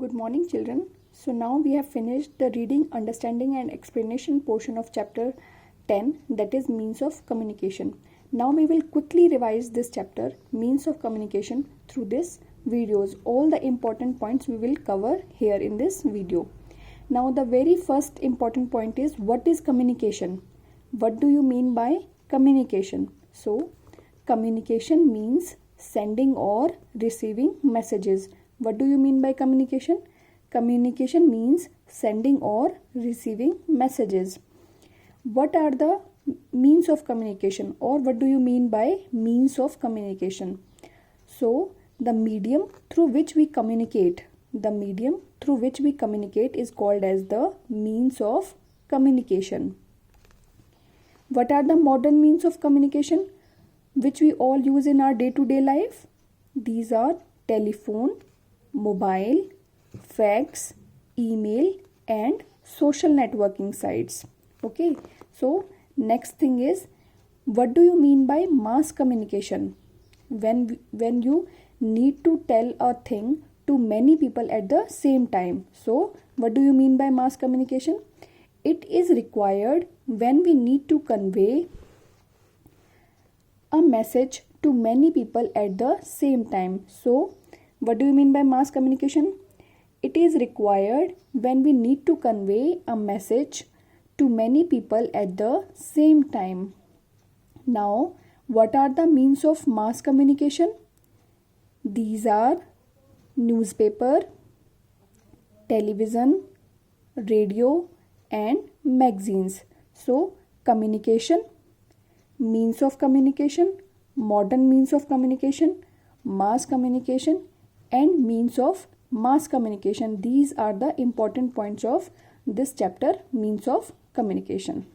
Good morning, children. So now we have finished the reading, understanding and explanation portion of chapter 10, that is means of communication. Now we will quickly revise this chapter, means of communication, through this videos. All the important points we will cover here in this video. Now the very first important point is, what is communication? What do you mean by communication? So communication means sending or receiving messages. What do you mean by communication? Communication means sending or receiving messages. What are the means of communication, or what do you mean by means of communication? So the medium through which we communicate, is called as the means of communication. What are the modern means of communication which we all use in our day-to-day life? These are telephone, mobile, fax, email and social networking sites. Okay, so next thing is, what do you mean by mass communication? When you need to tell a thing to many people at the same time. So what do you mean by mass communication? It is required when we need to convey a message to many people at the same time. So what do you mean by mass communication? It is required when we need to convey a message to many people at the same time. Now, what are the means of mass communication? These are newspaper, television, radio and magazines. So, communication, means of communication, modern means of communication, mass communication and means of mass communication. These are the important points of this chapter, means of communication.